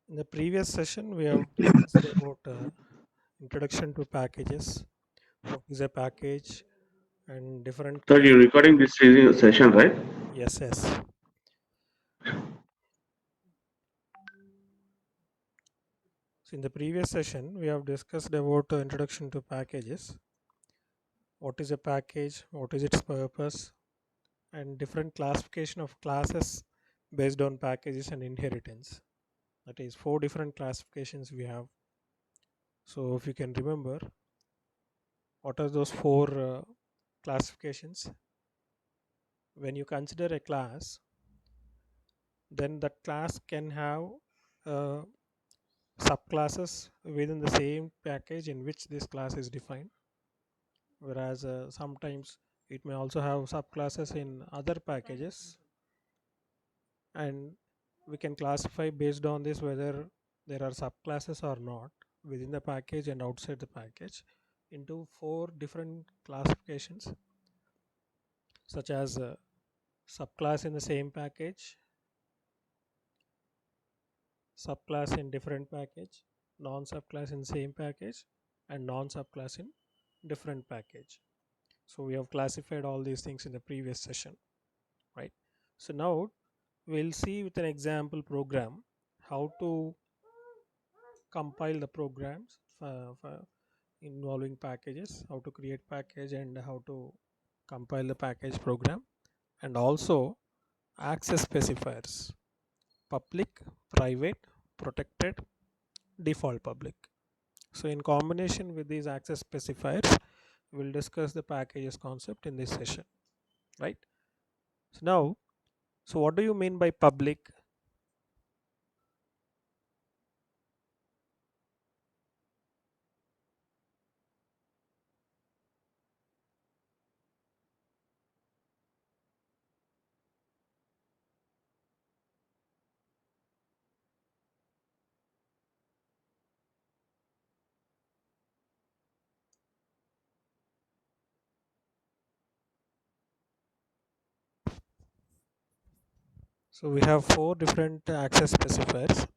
In the previous session, we have discussed about introduction to packages, what is a package, and different So class. you're recording this session, right? Yes, yes. So in the previous session, we have discussed about introduction to packages, what is a package, what is its purpose, and different classification of classes based on packages and inheritance. That is four different classifications we have. So if you can remember, what are those four classifications? When you consider a class, then that class can have uh, subclasses within the same package in which this class is defined, whereas sometimes it may also have subclasses in other packages, and we can classify based on this whether there are subclasses or not within the package and outside the package into four different classifications, such as subclass in the same package, subclass in different package, non subclass in same package, and non subclass in different package. So we have classified all these things in the previous session, right? So now we'll see with an example program how to compile the programs for involving packages, how to create package and how to compile the package program, and also access specifiers: public, private, protected, default public. So in combination with these access specifiers, we'll discuss the packages concept in this session, right? So now, so what do you mean by public? So we have four different access specifiers,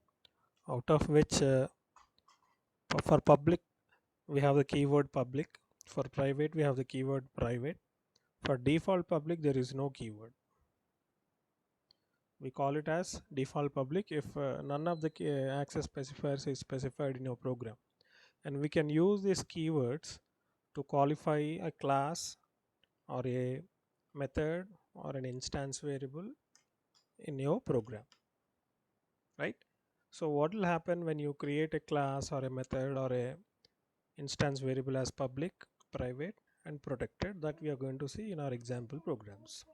out of which for public we have the keyword public, for private we have the keyword private, for default public there is no keyword. We call it as default public if none of the access specifiers is specified in your program, and we can use these keywords to qualify a class or a method or an instance variable in your program, right? So what will happen when you create a class or a method or a instance variable as public, private, and protected, that we are going to see in our example programs.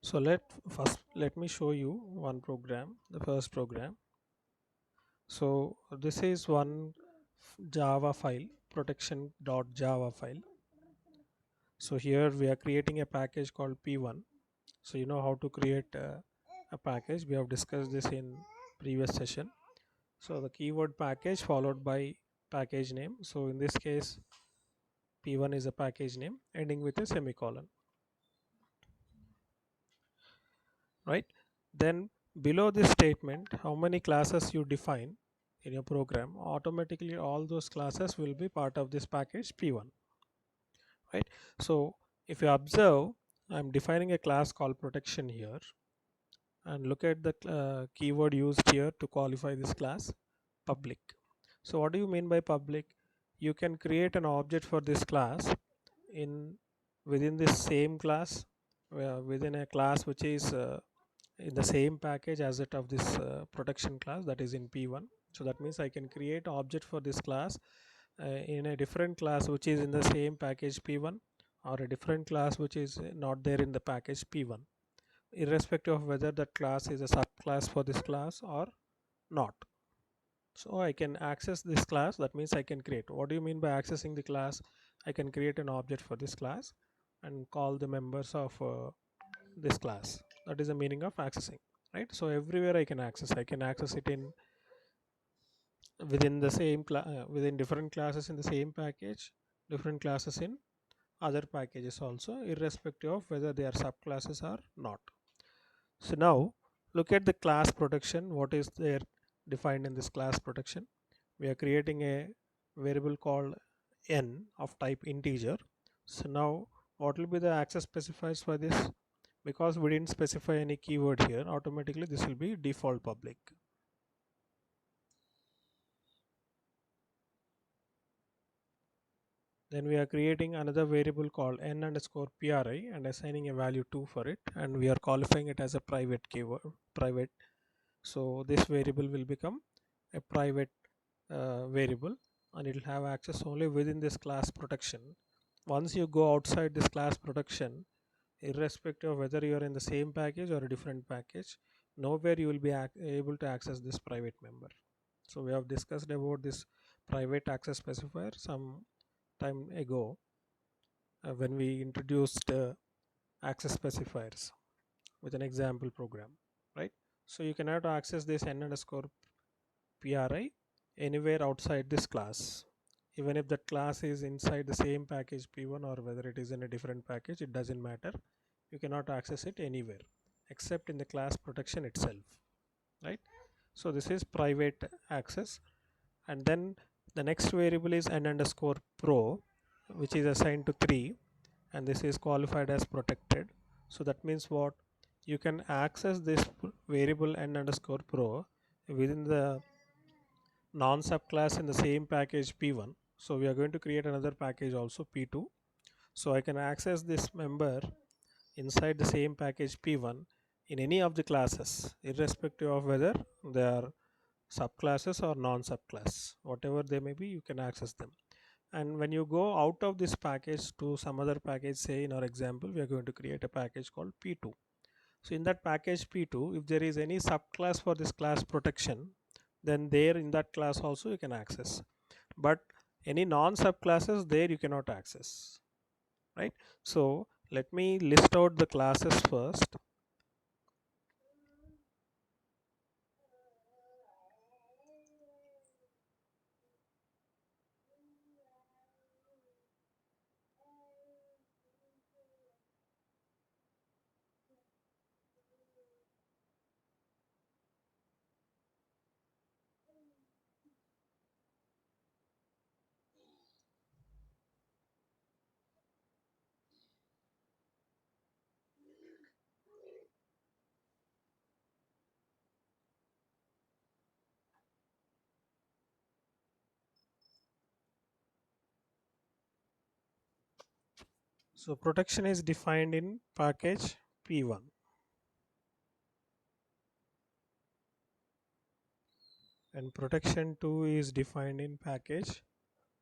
So let me show you one program, the first program. So this is one Java file, protection.java file. So here we are creating a package called P1. So you know how to create a package. We have discussed this in previous session. So the keyword package followed by package name. So in this case, P1 is a package name ending with a semicolon, right? Then below this statement, how many classes you define in your program, automatically all those classes will be part of this package P1, right? So if you observe, I'm defining a class called protection here, and look at the keyword used here to qualify this class, public. So what do you mean by public? You can create an object for this class in within this same class, within a class which is in the same package as it of this protection class, that is in P1. So that means I can create object for this class in a different class which is in the same package P1, or a different class which is not there in the package P1, irrespective of whether that class is a subclass for this class or not. So I can access this class, that means I can create. What do you mean by accessing the class? I can create an object for this class and call the members of this class. That is the meaning of accessing, right? So everywhere I can access it in within the same within different classes in the same package, different classes in other packages also, irrespective of whether they are subclasses or not. So now Look at the class protection. What is there defined in this class protection? We are creating a variable called n of type integer. So now what will be the access specifiers for this? Because we didn't specify any keyword here, automatically this will be default public. Then we are creating another variable called n underscore pri and assigning a value 2 for it, and we are qualifying it as a private keyword, private. So this variable will become a private variable, and it will have access only within this class protection. Once you go outside this class protection, irrespective of whether you are in the same package or a different package, nowhere you will be able to access this private member. So we have discussed about this private access specifier some time ago when we introduced access specifiers with an example program, right? So you cannot access this n underscore pri anywhere outside this class. Even if that class is inside the same package p1 or whether it is in a different package, it doesn't matter. You cannot access it anywhere except in the class protection itself, right? So this is private access. And then the next variable is n underscore pro, which is assigned to 3, and this is qualified as protected. So that means what? You can access this variable n underscore pro within the non subclass in the same package p1. So we are going to create another package also p2. So I can access this member inside the same package p1 in any of the classes, irrespective of whether they are subclasses or non subclass, whatever they may be, you can access them. And when you go out of this package to some other package, say in our example we are going to create a package called p2. So in that package p2, if there is any subclass for this class protection, then there in that class also you can access, but any non subclasses there you cannot access, right? So let me list out the classes first. So protection is defined in package p1, and protection 2 is defined in package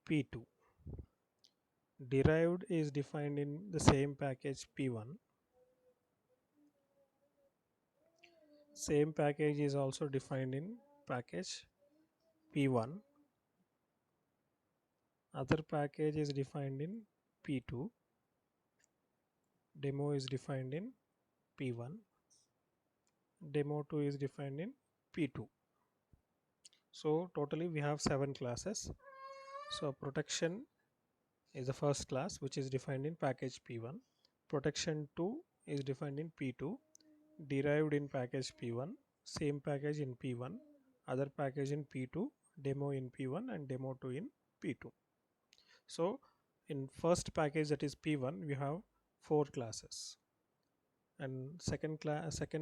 p2. Derived is defined in the same package p1. Same package is also defined in package p1. Other package is defined in p2. Demo is defined in p1. Demo 2 is defined in p2. So totally we have 7 classes. So protection is the first class, which is defined in package p1. Protection 2 is defined in p2. Derived in package p1. Same package in p1. Other package in p2. Demo in p1 and demo 2 in p2. So in first package, that is p1, we have 4 classes, and second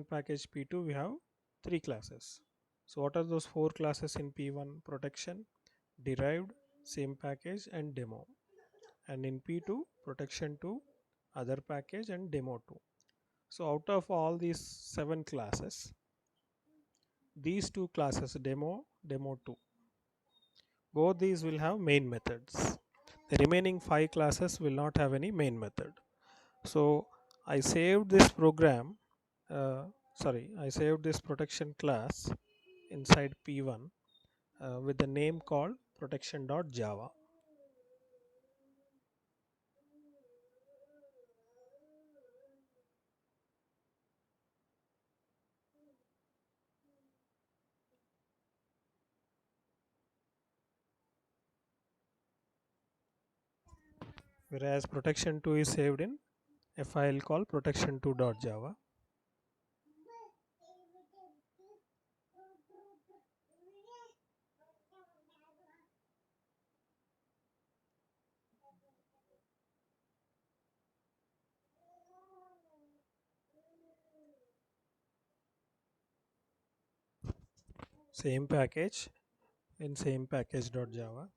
package p2 we have 3 classes. So what are those 4 classes in p1? Protection, derived, same package and demo. And in p2, protection 2, other package and demo 2. So out of all these 7 classes, these 2 classes, demo 2, both these will have main methods. The remaining 5 classes will not have any main method. So I saved this program, I saved this protection class inside p1 with the name called protection.java. Whereas protection 2 is saved in a file called protection2.java. same package in same package.java.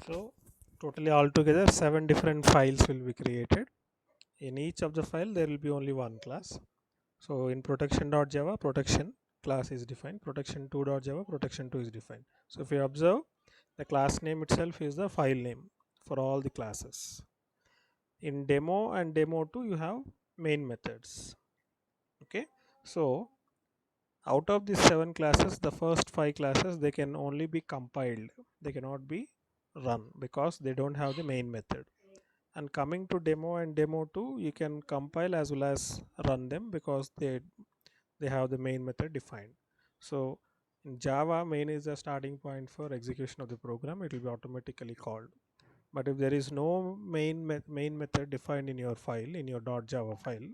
So totally altogether 7 different files will be created. In each of the file there will be only one class. So in protection.java, protection class is defined. Protection2.java, protection2 is defined. So if you observe, the class name itself is the file name for all the classes. In demo and demo2 you have main methods. Okay, so out of these 7 classes, the first 5 classes they can only be compiled, they cannot be run because they don't have the main method. And coming to demo and demo2, you can compile as well as run them because they have the main method defined. So in Java, main is the starting point for execution of the program. It will be automatically called. But if there is no main method defined in your file, in your .java file,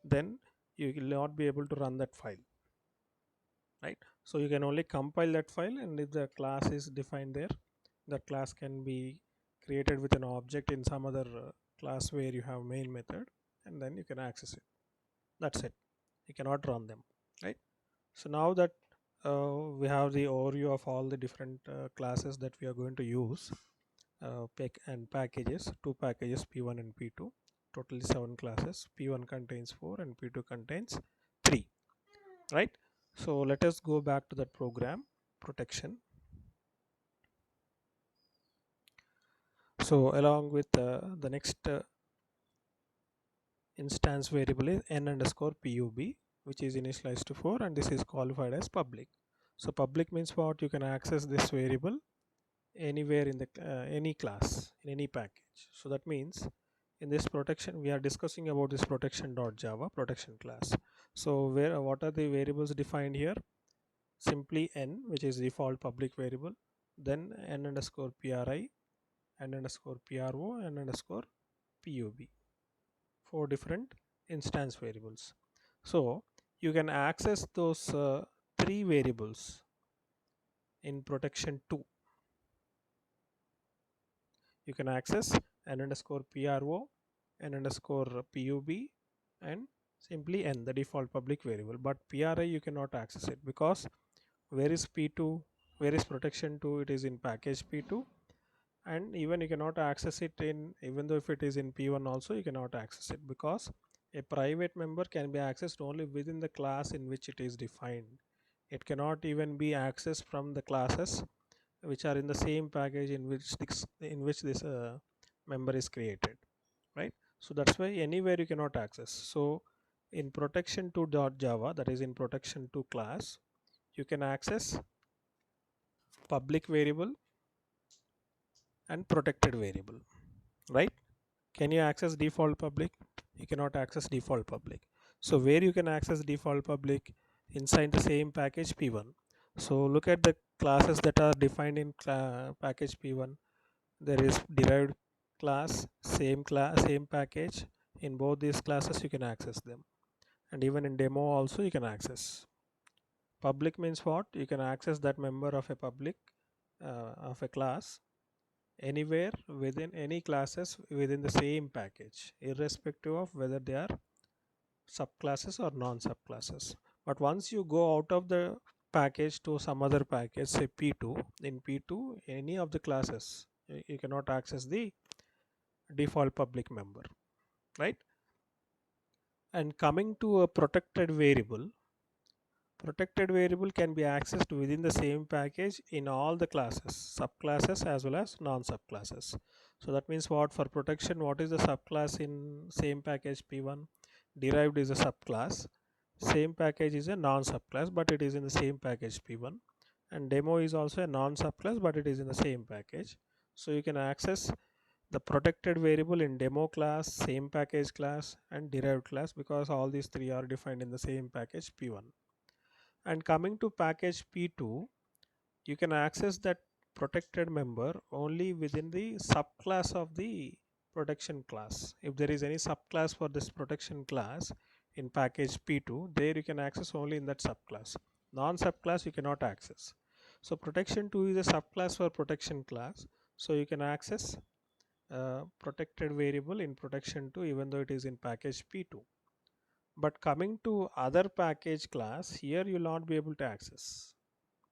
then you will not be able to run that file, right? So you can only compile that file, and if the class is defined there, that class can be created with an object in some other class where you have main method, and then you can access it. That's it. You cannot run them, right? So now that we have the overview of all the different classes that we are going to use, and packages, two packages P1 and P2, totally 7 classes. P1 contains 4 and P2 contains 3, right? So let us go back to that program, protection. So along with the next instance variable is n underscore pub, which is initialized to 4, and this is qualified as public. So public means what? You can access this variable anywhere in the any class, in any package. So that means in this protection we are discussing about this protection.java protection class. So where what are the variables defined here? Simply n, which is default public variable, then n underscore pri, n underscore pro, n underscore pub, 4 different instance variables. So you can access those 3 variables in protection 2. You can access n underscore pro, n underscore pub, and simply n, the default public variable. But pri you cannot access it because where is p2, where is protection 2? It is in package p2, and even you cannot access it in, even though if it is in p1 also you cannot access it, because a private member can be accessed only within the class in which it is defined. It cannot even be accessed from the classes which are in the same package in which this member is created, right? So that's why anywhere you cannot access. So in protection2.java, that is in protection2 class, you can access public variable and protected variable, right? Can you access default public? You cannot access default public. So where you can access default public? Inside the same package p1. So look at the classes that are defined in package p1. There is derived class, same package. In both these classes you can access them, and even in demo also you can access. Public means what? You can access that member of a public of a class anywhere within any classes within the same package, irrespective of whether they are subclasses or non-subclasses. But once you go out of the package to some other package, say p2, in p2 any of the classes you cannot access the default public member, right? And coming to a protected variable, protected variable can be accessed within the same package in all the classes, subclasses as well as non-subclasses. So that means what? For protection, what is the subclass in same package p1? Derived is a subclass, same package is a non-subclass, but it is in the same package p1, and demo is also a non-subclass, but it is in the same package. So you can access the protected variable in demo class, same package class, and derived class, because all these three are defined in the same package P1. And coming to package P2, you can access that protected member only within the subclass of the protection class. If there is any subclass for this protection class in package P2, there you can access only in that subclass. Non-subclass you cannot access. So protection 2 is a subclass for protection class. So you can access protected variable in protection 2 even though it is in package P2. But coming to other package class, here you will not be able to access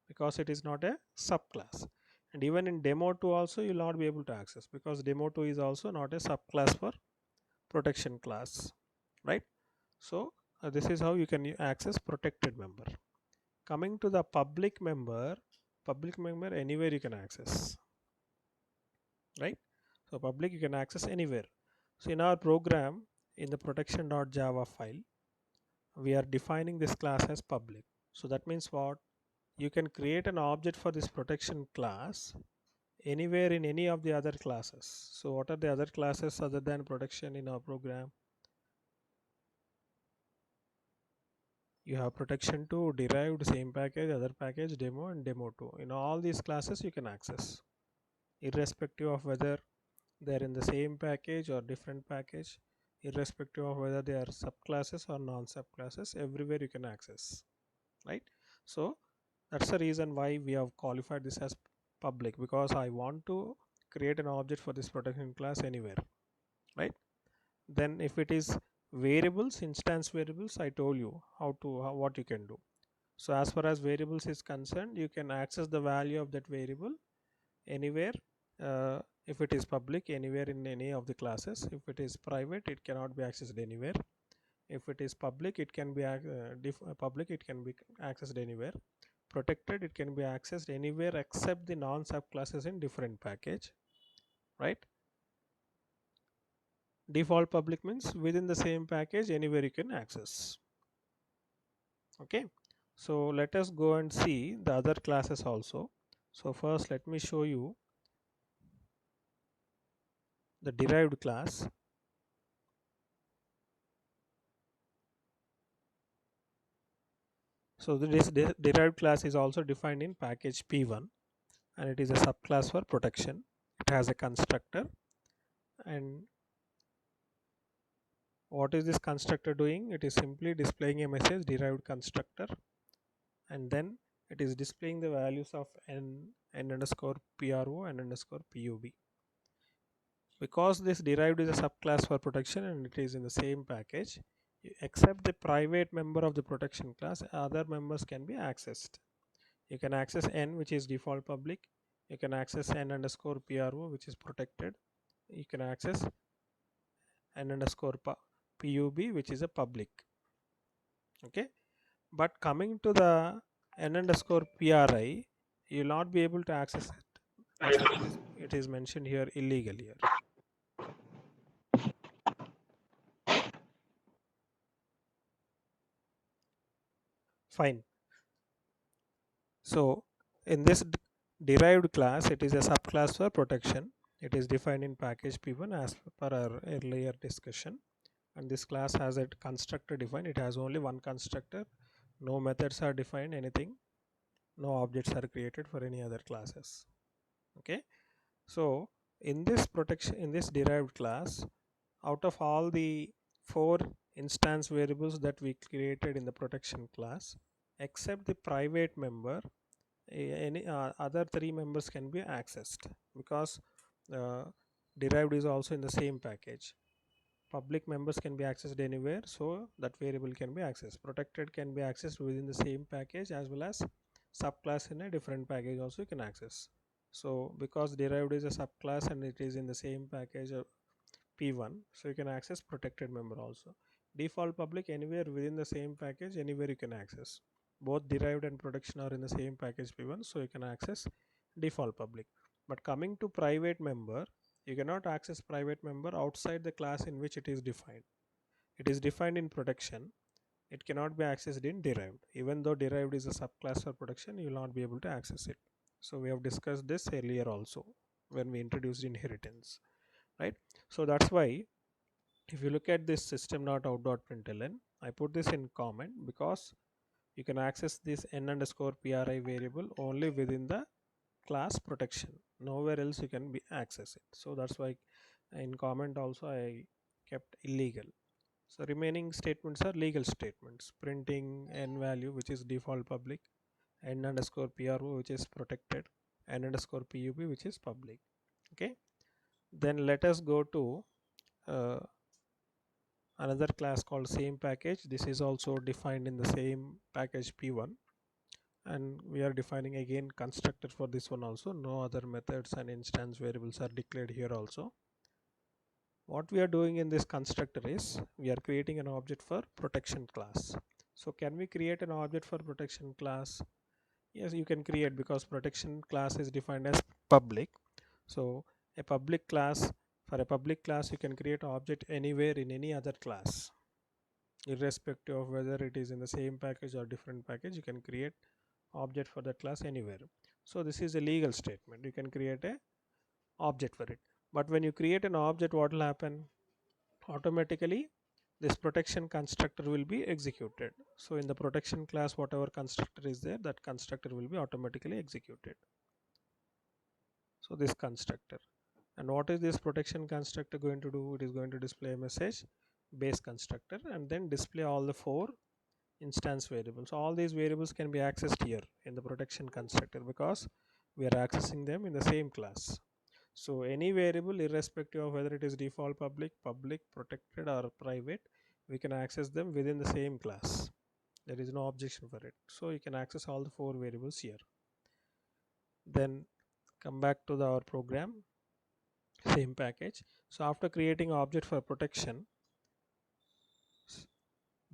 because it is not a subclass. And even in demo 2 also you will not be able to access because demo 2 is also not a subclass for protection class, right? So this is how you can access protected member. Coming to the public member anywhere you can access, right? So public you can access anywhere. So in our program, in the protection.java file, we are defining this class as public. So that means what? You can create an object for this protection class anywhere in any of the other classes. So what are the other classes other than protection in our program? You have protection 2, derived, same package, other package, demo, and demo 2. In all these classes you can access, irrespective of whether they are in the same package or different package, irrespective of whether they are subclasses or non-subclasses, everywhere you can access, right? So that's the reason why we have qualified this as public, because I want to create an object for this protection class anywhere, right? Then if it is variables, instance variables, I told you what you can do. So as far as variables is concerned, you can access the value of that variable anywhere. If it is public, anywhere in any of the classes. If it is private, it cannot be accessed anywhere. If it is public, it can be public, it can be accessed anywhere. Protected, it can be accessed anywhere except the non subclasses in different package, right? Default public means within the same package anywhere you can access. Okay, so let us go and see the other classes also. So first let me show you the derived class. So this derived class is also defined in package P1 and it is a subclass for protection. It has a constructor, and what is this constructor doing? It is simply displaying a message derived constructor, and then it is displaying the values of n underscore pro and underscore pub. Because this derived is a subclass for protection and it is in the same package, except the private member of the protection class, other members can be accessed. You can access n, which is default public. You can access n underscore pro, which is protected. You can access n underscore pub, which is a public. Okay, but coming to the n underscore pri, you will not be able to access it. It is mentioned here illegal here. Fine. So in this derived class, it is a subclass for protection. It is defined in package P1 as per our earlier discussion, and this class has a constructor defined. It has only one constructor. No methods are defined, anything. No objects are created for any other classes. Okay. So in this derived class, out of all the 4 instance variables that we created in the protection class, except the private member, any other 3 members can be accessed, because uh, derived is also in the same package. Public members can be accessed anywhere, so that variable can be accessed. Protected can be accessed within the same package, as well as subclass in a different package also you can access. So because derived is a subclass and it is in the same package of P1, so you can access protected member also. Default public, anywhere within the same package, anywhere you can access. Both derived and protection are in the same package P1, so you can access default public. But coming to private member, you cannot access private member outside the class in which it is defined. It is defined in protection. It cannot be accessed in derived. Even though derived is a subclass for protection, you will not be able to access it. So we have discussed this earlier also when we introduced inheritance. right? So that's why if you look at this system.out.println, I put this in comment because you can access this n underscore pri variable only within the class protection. Nowhere else you can be access it. So that's why in comment also I kept illegal. So remaining statements are legal statements. Printing n value, which is default public, n underscore pro, which is protected, n underscore pub, which is public. Okay. Then let us go to uh, another class called same package. This is also defined in the same package p1, and we are defining again constructor for this one also. No other methods and instance variables are declared here also. What we are doing in this constructor is we are creating an object for protection class. So can we create an object for protection class? Yes, you can create, because protection class is defined as public. So a public class, for a public class you can create an object anywhere in any other class, irrespective of whether it is in the same package or different package. You can create object for that class anywhere. So this is a legal statement. You can create a object for it. But when you create an object, what will happen? Automatically this protection constructor will be executed. So in the protection class, whatever constructor is there, that constructor will be automatically executed. So this constructor, and what is this protection constructor going to do? It is going to display a message base constructor and then display all the 4 instance variables. So all these variables can be accessed here in the protection constructor because we are accessing them in the same class. So any variable, irrespective of whether it is default public, protected or private, we can access them within the same class. There is no objection for it. So you can access all the 4 variables here. Then come back to our program, same package. So after creating object for protection,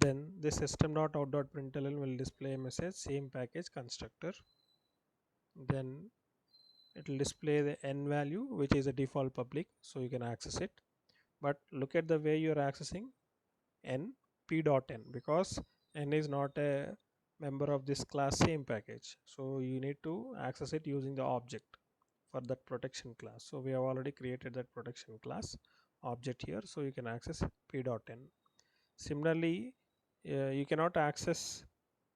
then this system.out.println will display a message same package constructor. Then it will display the n value, which is a default public, so you can access it. But look at the way you are accessing n p.n, because n is not a member of this class same package, so you need to access it using the object for that protection class. So we have already created that protection class object here, so you can access p.n. Similarly, you cannot access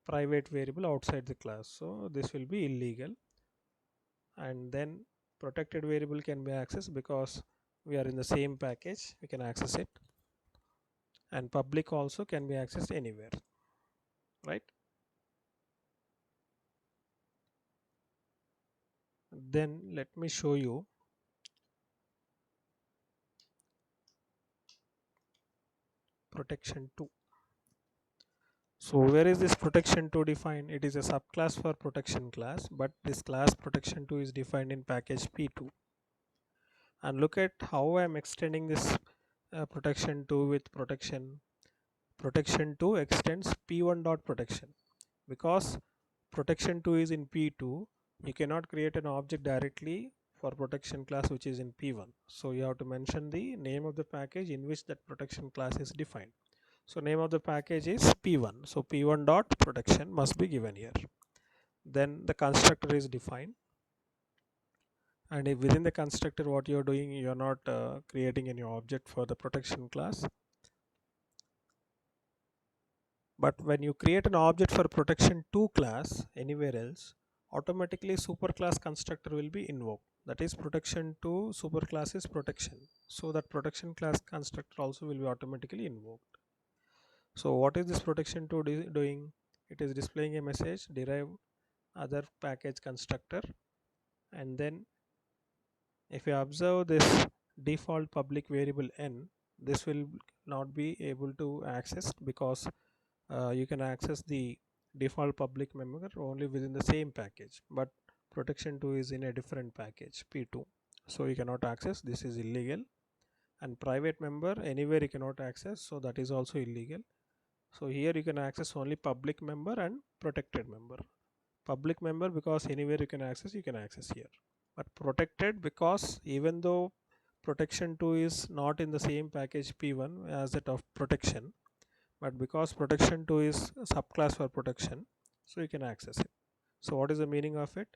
private variable outside the class, so this will be illegal. And then protected variable can be accessed because we are in the same package, we can access it. And public also can be accessed anywhere, right? Then let me show you protection 2. So where is this protection 2 defined? It is a subclass for protection class, but this class protection 2 is defined in package p2. And look at how I am extending this protection 2 with protection. Protection 2 extends p1 dot protection. Because protection 2 is in p2, you cannot create an object directly for protection class which is in p1. So you have to mention the name of the package in which that protection class is defined. So name of the package is p1, so p1 dot protection must be given here. Then the constructor is defined, and if within the constructor what you are doing, you are not creating any object for the protection class. But when you create an object for protection 2 class anywhere else, automatically superclass constructor will be invoked. That is, protection 2 superclass is protection, so that protection class constructor also will be automatically invoked. So what is this protection 2 doing? It is displaying a message derive other package constructor, and then if you observe this default public variable n, this will not be able to access because you can access the default public member only within the same package, but protection 2 is in a different package p2, so you cannot access. This is illegal. And private member anywhere you cannot access, so that is also illegal. So here you can access only public member and protected member. Public member because anywhere you can access, you can access here. But protected, because even though protection 2 is not in the same package p1 as that of protection, but because protection 2 is a subclass for protection, so you can access it. So what is the meaning of it?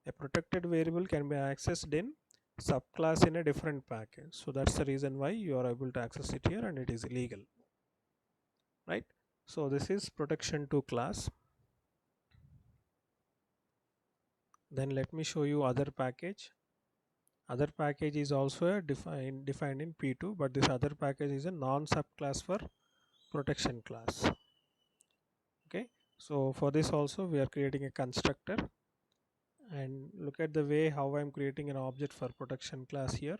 A protected variable can be accessed in subclass in a different package. So that's the reason why you are able to access it here and it is illegal, right? So this is protection 2 class. Then let me show you other package. Other package is also defined in P2, but this other package is a non subclass for protection class. Okay, so for this also we are creating a constructor, and look at the way how I'm creating an object for protection class here.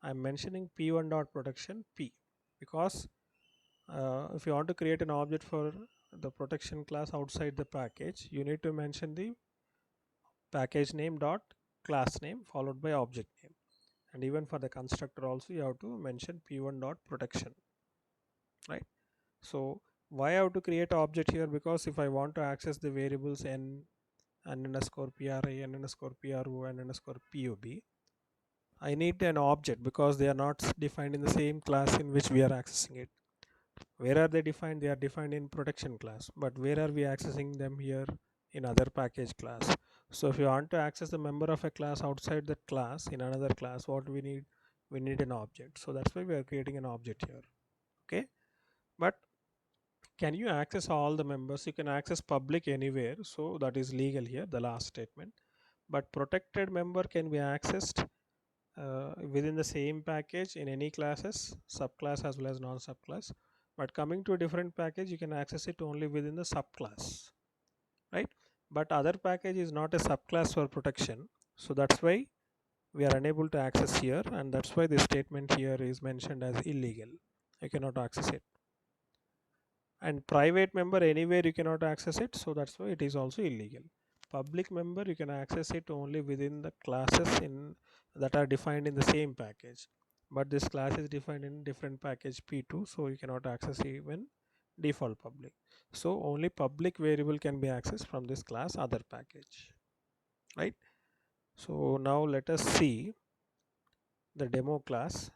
I'm mentioning p1 dot protection p, because if you want to create an object for the protection class outside the package, you need to mention the package name dot class name followed by object name. And even for the constructor also you have to mention p1 dot protection, right? So why I have to create an object here? Because if I want to access the variables n underscore pri, n underscore pro, n underscore pub, I need an object because they are not defined in the same class in which we are accessing it. Where are they defined? They are defined in protection class, but where are we accessing them here? In other package class. So if you want to access the member of a class outside that class in another class, what we need? We need an object. So that's why we are creating an object here. Okay, but can you access all the members? You can access public anywhere, so that is legal here, the last statement. But protected member can be accessed within the same package in any classes, subclass as well as non-subclass. But coming to a different package, you can access it only within the subclass, right? But other package is not a subclass for protection, so that's why we are unable to access here, and that's why this statement here is mentioned as illegal. You cannot access it. And private member anywhere you cannot access it, so that's why it is also illegal. Public member you can access it only within the classes in that are defined in the same package, but this class is defined in different package p2, so you cannot access even default public. So only public variable can be accessed from this class other package, right? So now let us see the demo class.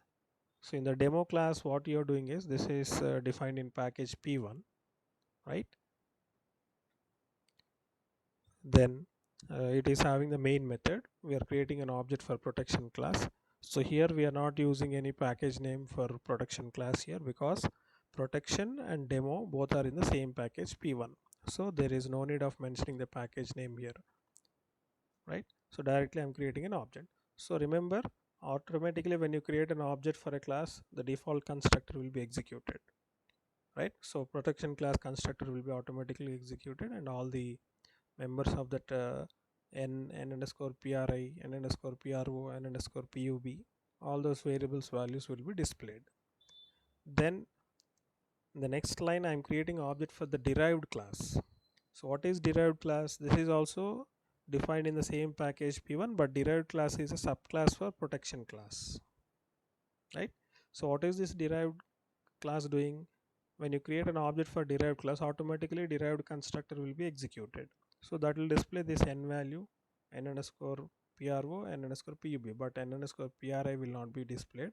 So in the demo class what you are doing is, this is defined in package p1, right? Then it is having the main method. We are creating an object for protection class. So here we are not using any package name for protection class here, because protection and demo both are in the same package p1, so there is no need of mentioning the package name here, right? So directly I'm creating an object. So remember, automatically when you create an object for a class, the default constructor will be executed, right? So protection class constructor will be automatically executed, and all the members of that n underscore pri, n underscore pro, n underscore pub, all those variables values will be displayed. Then the next line I'm creating an object for the derived class. So what is derived class? This is also defined in the same package p1, but derived class is a subclass for protection class, right? So what is this derived class doing? When you create an object for derived class, automatically derived constructor will be executed. So that will display this n value, n underscore pro, n underscore pub, but n underscore pri will not be displayed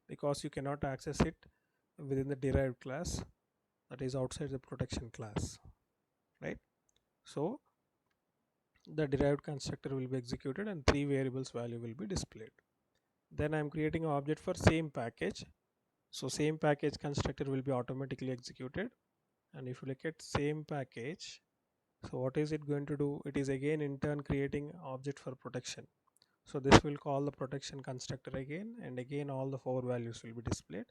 because you cannot access it within the derived class, that is outside the protection class, right? So the derived constructor will be executed and three variables value will be displayed. Then I'm creating an object for same package. So same package constructor will be automatically executed. And if you look at same package, so what is it going to do? It is again in turn creating object for protection. So this will call the protection constructor again, and again all the four values will be displayed.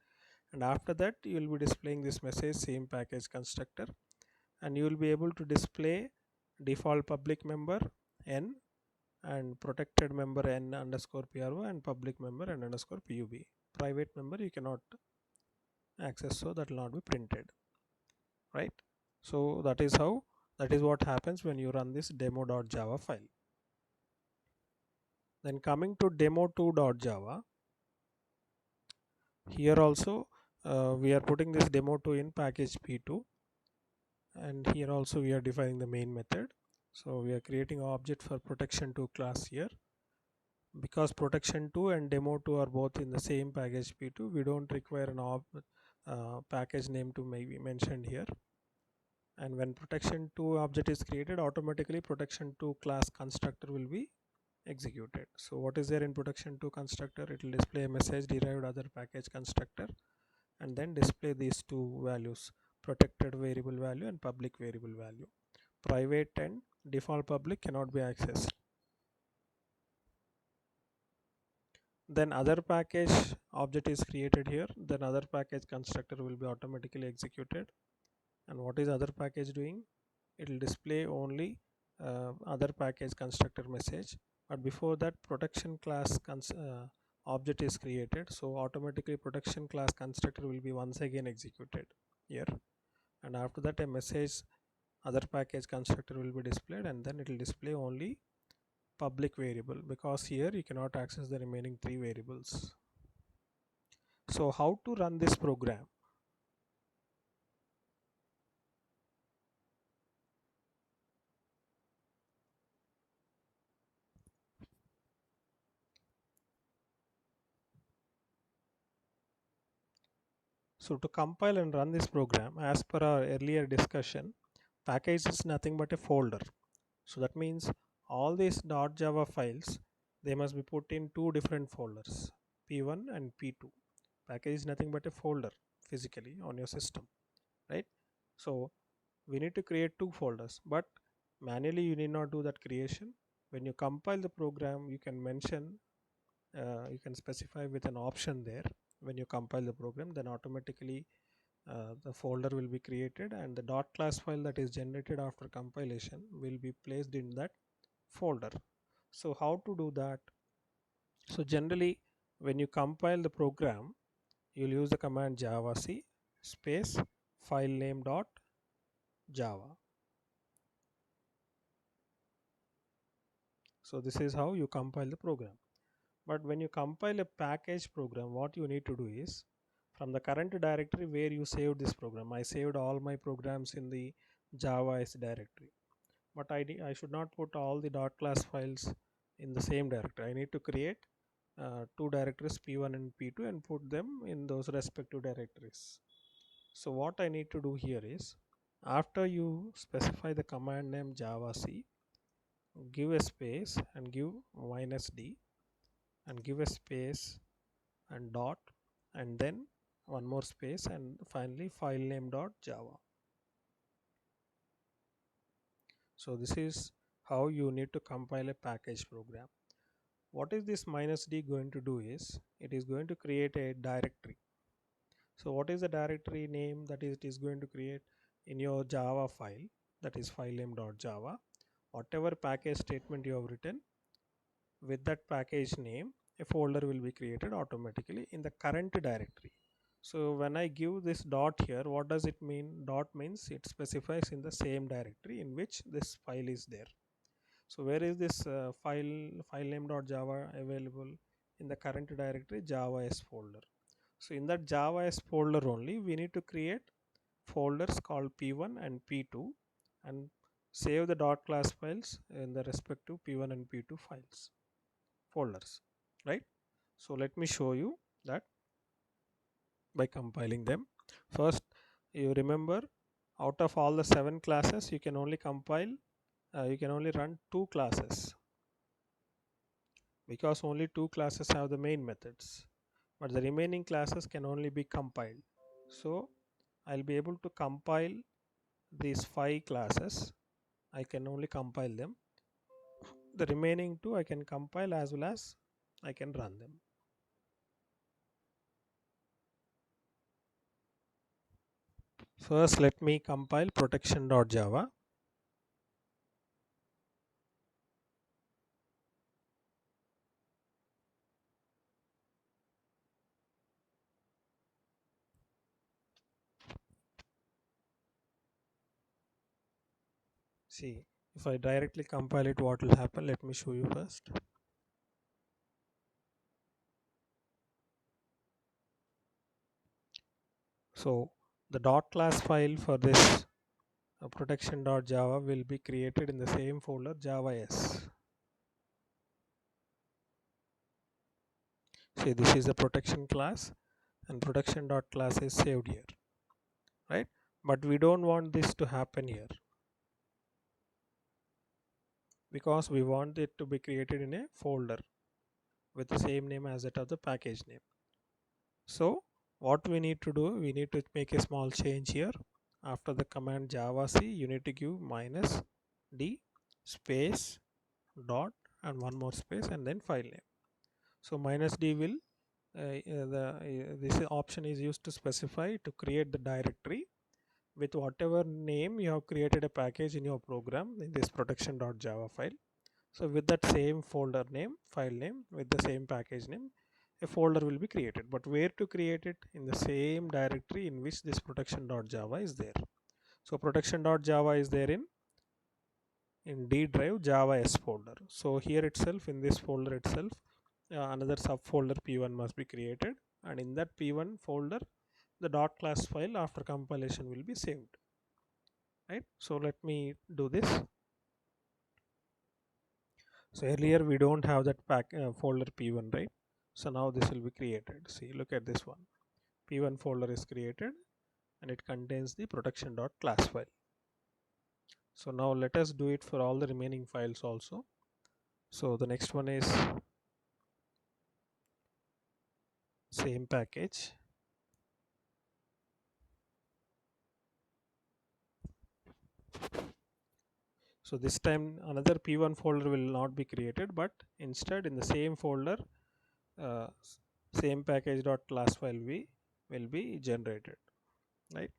And after that you will be displaying this message same package constructor, and you will be able to display default public member n and protected member n underscore pro and public member n underscore pub. Private member you cannot access, so that will not be printed, right? So that is how, that is what happens when you run this demo.java file. Then coming to demo2.java, here also we are putting this demo2 in package p2, and here also we are defining the main method. So we are creating an object for protection2 class here. Because protection2 and demo2 are both in the same package p2, we don't require an package name to maybe mentioned here. And when protection2 object is created, automatically protection2 class constructor will be executed. So what is there in production 2 constructor? It will display a message derived other package constructor and then display these two values, protected variable value and public variable value. Private and default public cannot be accessed. Then other package object is created here, then other package constructor will be automatically executed. And what is other package doing? It will display only other package constructor message, but before that protection class object is created, so automatically protection class constructor will be once again executed here, and after that a message other package constructor will be displayed, and then it will display only public variable because here you cannot access the remaining 3 variables. So how to run this program? So to compile and run this program, as per our earlier discussion, package is nothing but a folder. So that means all these .java files, they must be put in two different folders, P1 and P2. Package is nothing but a folder physically on your system, right? So we need to create two folders, but manually you need not do that creation. When you compile the program, you can mention, you can specify with an option there. When you compile the program, then automatically the folder will be created and the dot class file that is generated after compilation will be placed in that folder. So how to do that? So generally when you compile the program, you'll use the command javac space file name dot java. So this is how you compile the program. But when you compile a package program, what you need to do is, from the current directory where you saved this program, I saved all my programs in the Java S directory, but I should not put all the dot class files in the same directory. I need to create two directories, P1 and P2, and put them in those respective directories. So what I need to do here is, after you specify the command name javac, give a space and give -d and give a space and dot and then one more space and finally file name dot java. So this is how you need to compile a package program. What is this -d going to do is, it is going to create a directory. So what is the directory name that it is going to create? In your Java file, that is file name dot java, whatever package statement you have written, with that package name a folder will be created automatically in the current directory. So when I give this dot here, what does it mean? Dot means it specifies in the same directory in which this file is there. So where is this file name dot java available? In the current directory java s folder. So in that java s folder only we need to create folders called p1 and p2 and save the dot class files in the respective p1 and p2 files folders, right? So let me show you that by compiling them. First, you remember, out of all the 7 classes you can only compile, you can only run 2 classes because only 2 classes have the main methods, but the remaining classes can only be compiled. So I'll be able to compile these 5 classes. I can only compile them. The remaining 2 I can compile as well as I can run them. First, let me compile protection.java. See, if I directly compile it, what will happen? Let me show you first. So the dot class file for this protection.java will be created in the same folder Java S. See, this is the protection class and protection.class is saved here, right? But we don't want this to happen here. because we want it to be created in a folder with the same name as that of the package name. So what we need to do, we need to make a small change here. After the command java c, you need to give minus d space dot and one more space and then file name. So minus d will this option is used to specify to create the directory with whatever name you have created a package in your program in this production.java file. So with that same folder name, file name with the same package name, a folder will be created. But where to create it? In the same directory in which this production.java is there. So production.java is there in D drive Java S folder. So here itself, in this folder itself, another subfolder P1 must be created, and in that P1 folder the dot class file after compilation will be saved, right? So let me do this. So earlier we don't have that folder P1, right? So now this will be created. See, look at this one. P1 folder is created and it contains the production.class file. So now let us do it for all the remaining files also. So the next one is same package. So this time another P1 folder will not be created, but instead in the same folder, uh, same package.class file will be generated, right?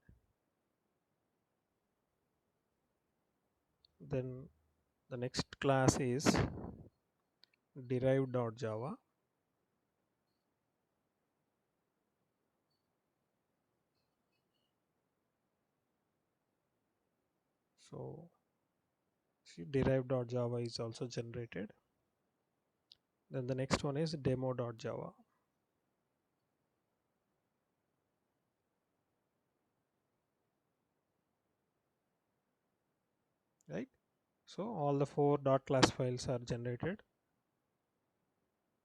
Then the next class is derived.java. So see, derived.java is also generated. Then the next one is demo.java, right? So all the four .class files are generated.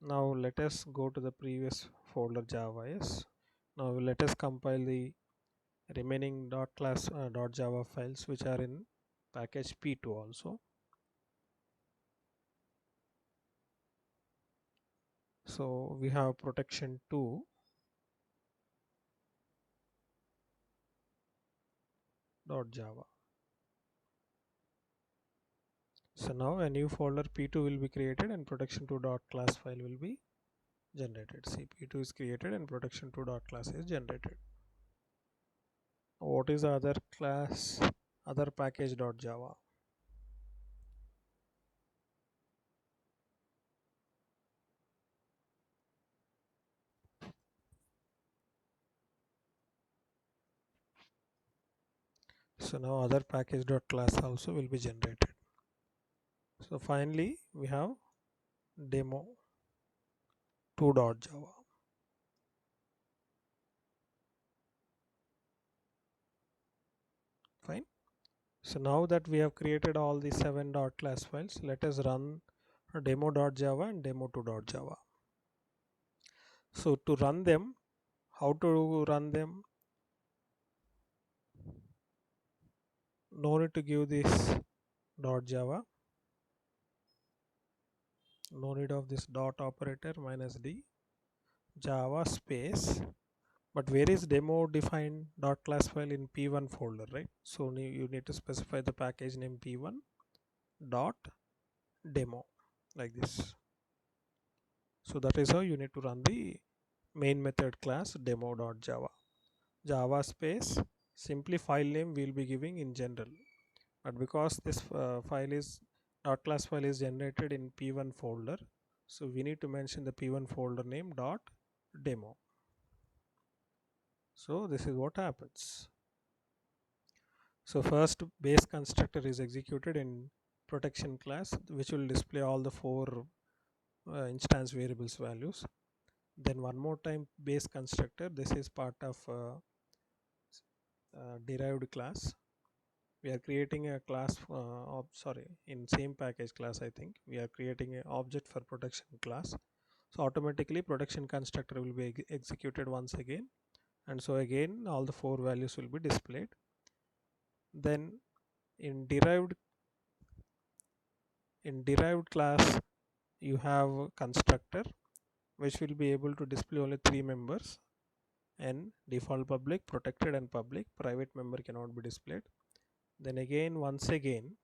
Now let us go to the previous folder Java. Yes. Now let us compile the remaining .class .java files which are in package P2 also. So we have protection 2 .java. So now a new folder P2 will be created and protection2 .class file will be generated. See, P2 is created and protection2 .class is generated. What is the other class, other package .java? So now other package .class also will be generated. So finally we have demo 2 .java. Fine. So now that we have created all the 7 .class files, let us run demo.java and demo2.java. So to run them, how to run them? No need to give this .java. No need of this dot operator minus d java space. But where is demo defined .class file? In P1 folder, right? So you need to specify the package name P1 dot demo like this. So that is how you need to run the main method class demo.java. Java space, simply file name we will be giving in general, but because this file is .class file is generated in P1 folder, so we need to mention the P1 folder name dot demo. So this is what happens. So first base constructor is executed in protection class, which will display all the four instance variables values. Then one more time base constructor, this is part of derived class. We are creating a class in same package class, I think we are creating an object for protection class. So automatically protection constructor will be executed once again, and so again all the four values will be displayed. Then in derived In derived class, you have a constructor which will be able to display only 3 members, and default public, protected and public. Private member cannot be displayed. Then again, once again,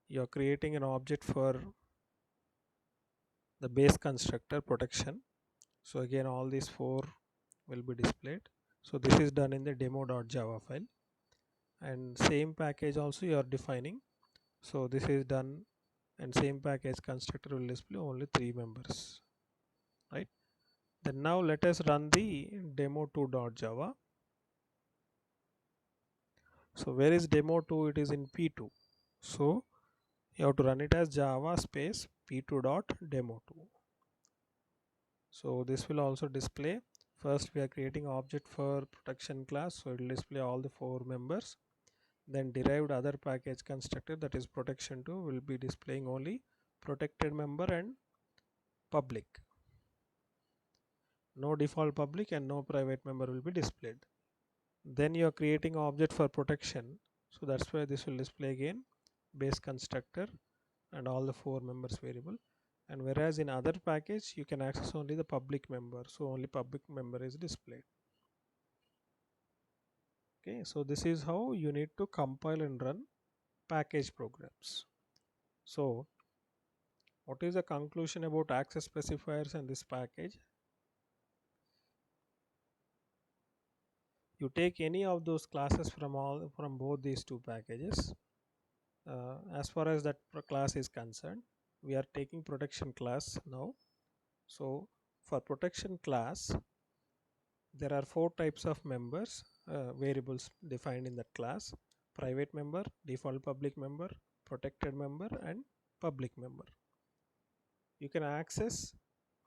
you are creating an object for the base constructor protection. So again, all these 4 will be displayed. So this is done in the demo.java file, and same package also you are defining. So this is done, and same package constructor will display only 3 members, right? Then now let us run the demo2.java. So where is demo2? It is in p2. So you have to run it as java space p2.demo2. So this will also display. First we are creating object for protection class, so it will display all the 4 members. Then derived other package constructor, that is protection2, will be displaying only protected member and public. No default public and no private member will be displayed. Then you are creating object for protection, so that's why this will display again base constructor and all the 4 members variable. And whereas in other package you can access only the public member, so only public member is displayed. Okay, so this is how you need to compile and run package programs. So what is the conclusion about access specifiers and this package? You take any of those classes from both these 2 packages. As far as that class is concerned, we are taking protection class now. So for protection class, there are 4 types of members, variables defined in that class: private member, default public member, protected member, and public member. You can access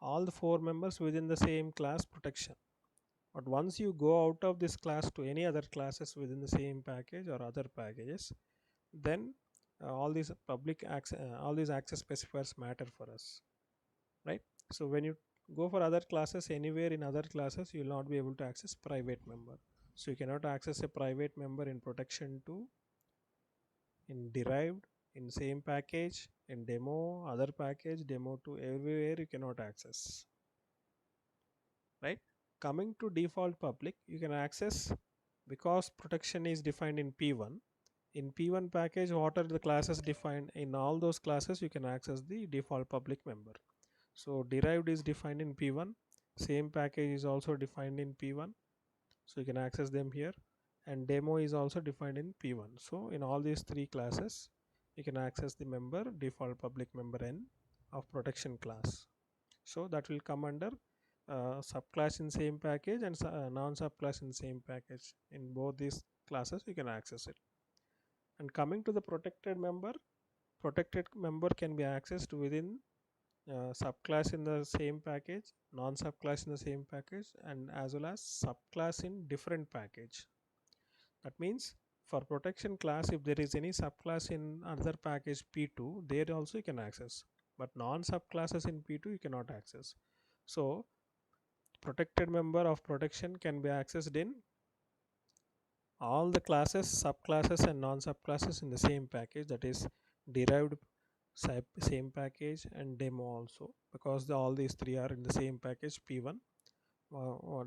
all the 4 members within the same class protection. But once you go out of this class to any other classes within the same package or other packages, then all these all these access specifiers matter for us, right? So when you go for other classes, anywhere in other classes, you will not be able to access private member. So you cannot access a private member in protection2, in derived, in same package, in demo, other package, demo2, everywhere you cannot access, right? Coming to default public, you can access, because protection is defined in p1. In p1 package, what are the classes defined? In all those classes you can access the default public member. So derived is defined in p1, same package is also defined in p1, so you can access them here. And demo is also defined in p1. So in all these 3 classes you can access the member default public member n of protection class. So that will come under subclass in same package and non-subclass in same package. In both these classes you can access it. And coming to the protected member can be accessed within subclass in the same package, non-subclass in the same package, and as well as subclass in different package. That means for protection class, if there is any subclass in another package p2, there also you can access, but non-subclasses in p2 you cannot access. So protected member of protection can be accessed in all the classes, subclasses and non-subclasses in the same package, that is derived same package and demo also, because all these 3 are in the same package p1.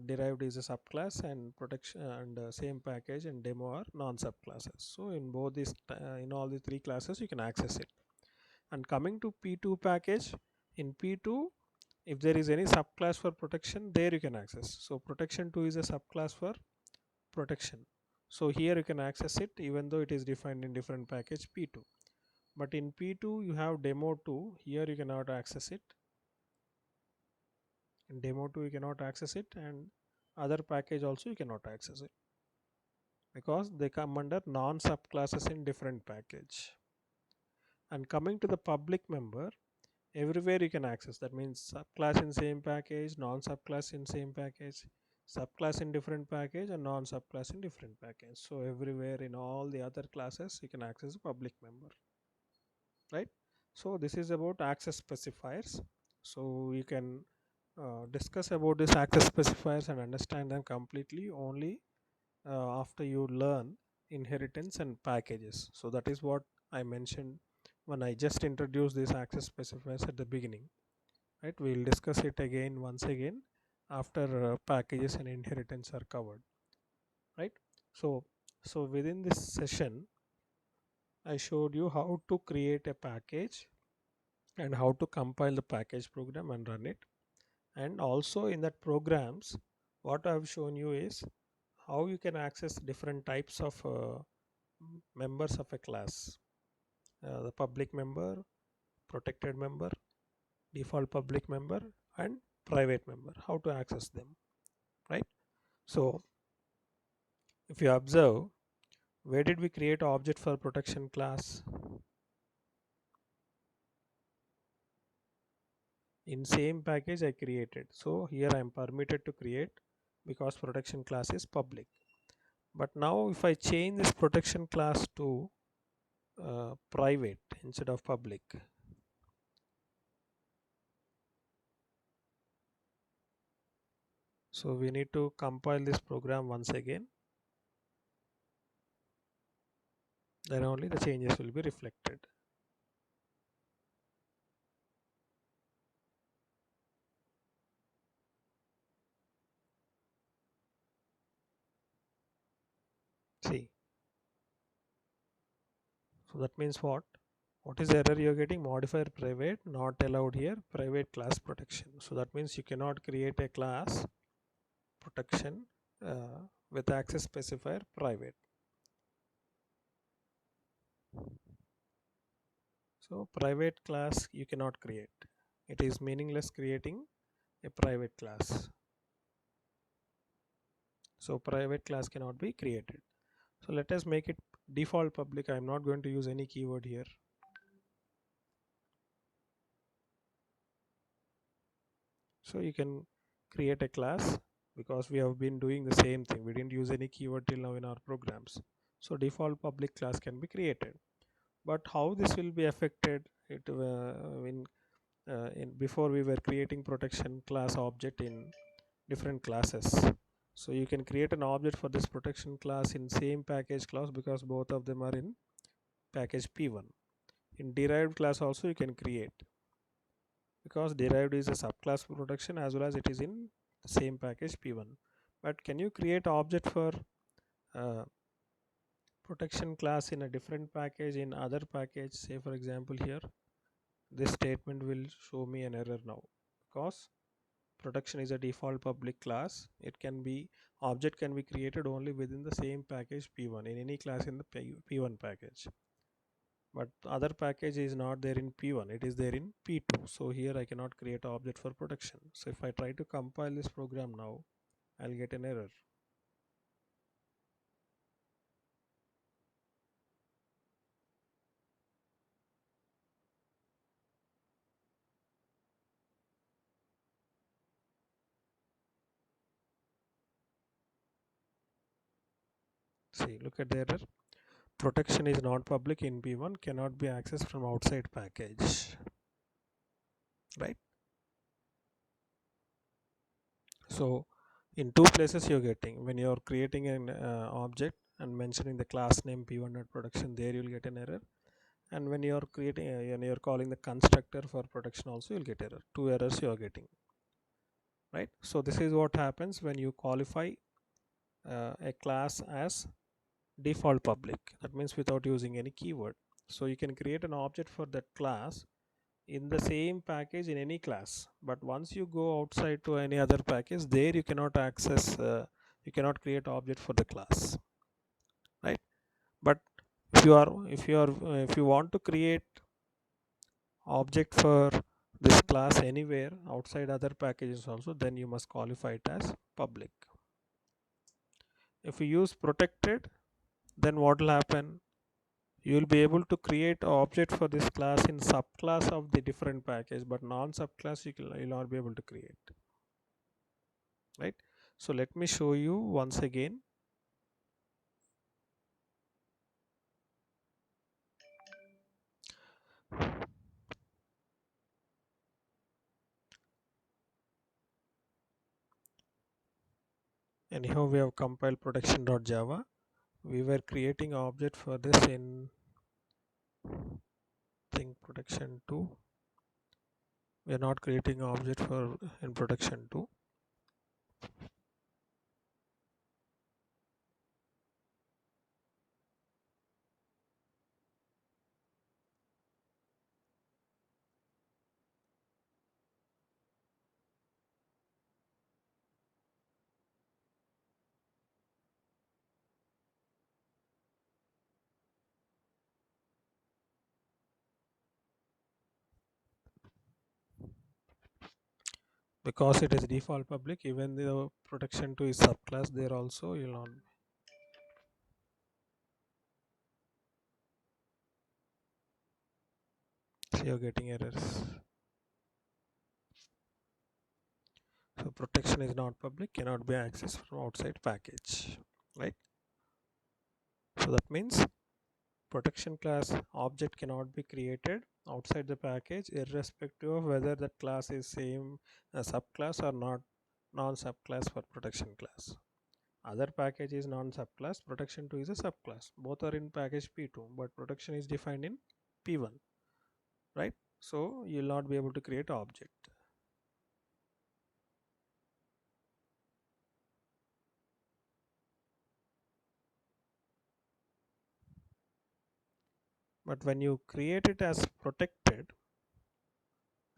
Derived is a subclass, and protection and same package and demo are non-subclasses. So in both these in all the 3 classes you can access it. And coming to p2 package, in p2 if there is any subclass for protection, there you can access. So protection 2 is a subclass for protection, so here you can access it even though it is defined in different package p2. But in p2 you have demo 2, here you cannot access it. In demo 2 you cannot access it, and other package also you cannot access it, because they come under non subclasses in different package. And coming to the public member, everywhere you can access. That means subclass in same package, non subclass in same package, subclass in different package, and non subclass in different package. So everywhere in all the other classes you can access the public member, right? So this is about access specifiers. So you can discuss about this access specifiers and understand them completely only after you learn inheritance and packages. So that is what I mentioned when I just introduced this access specifiers at the beginning, right? We'll discuss it again once again after packages and inheritance are covered, right? So within this session I showed you how to create a package and how to compile the package program and run it, and also in that programs what I've shown you is how you can access different types of members of a class, the public member, protected member, default public member, and private member, how to access them, right? So if you observe, where did we create object for protection class? In same package I created. So here I am permitted to create because protection class is public. But now if I change this protection class to private instead of public, so we need to compile this program once again, then only the changes will be reflected. See, so that means what? What is the error you're getting? Modifier private not allowed here, private class protection. So that means you cannot create a class protection with access specifier private. So private class you cannot create. It is meaningless creating a private class. So private class cannot be created. So let us make it default public. I am not going to use any keyword here. So you can create a class because we have been doing the same thing. We didn't use any keyword till now in our programs. So default public class can be created. But how this will be affected? In before we were creating protection class object in different classes. So you can create an object for this protection class in same package class because both of them are in package P1. In derived class also you can create because derived is a subclass protection as well as it is in the same package P1. But can you create object for uh, protection class in a different package in other package? Say for example here, this statement will show me an error now because protection is a default public class. It can be object can be created only within the same package P1 in any class in the P1 package, but other package is not there in P1, it is there in P2. So here I cannot create object for protection. So if I try to compile this program now, I'll get an error. See, look at the error. Protection is not public in P1, cannot be accessed from outside package, right? So in two places you're getting, when you're creating an object and mentioning the class name p1.protection, there you'll get an error, and when you're creating when you're calling the constructor for protection also you'll get error. Two errors you are getting, right? So this is what happens when you qualify a class as default public. That means without using any keyword. So you can create an object for that class in the same package in any class, but once you go outside to any other package, there you cannot access you cannot create object for the class, right? But if you want to create object for this class anywhere outside other packages also, then you must qualify it as public. If you use protected, then what will happen? You will be able to create object for this class in subclass of the different package, but non subclass you'll not be able to create, right? So let me show you once again. Anyhow, we have compiled protection.java. We were creating object for this in think protection 2, we are not creating object for in protection 2. Because it is default public, even the protection 2 is subclass, there also you'll not, so you're getting errors. So protection is not public, cannot be accessed from outside package, right? So that means protection class object cannot be created outside the package irrespective of whether that class is same subclass or not non-subclass for protection class. Other package is non-subclass, protection 2 is a subclass. Both are in package P2, but protection is defined in P1, right? So you'll not be able to create object. But when you create it as protected,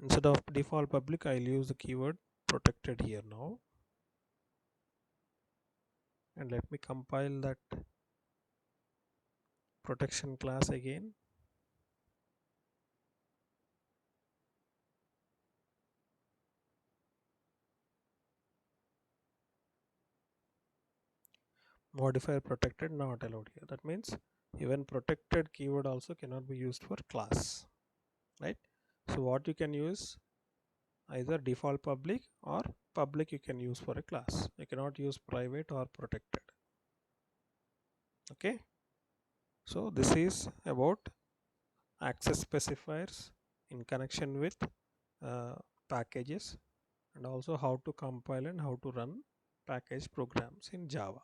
instead of default public, I'll use the keyword protected here now. And let me compile that protection class again. Modifier protected not allowed here. That means even protected keyword also cannot be used for class, right? So what you can use, either default public or public you can use for a class. You cannot use private or protected. Okay, so this is about access specifiers in connection with packages, and also how to compile and how to run package programs in Java.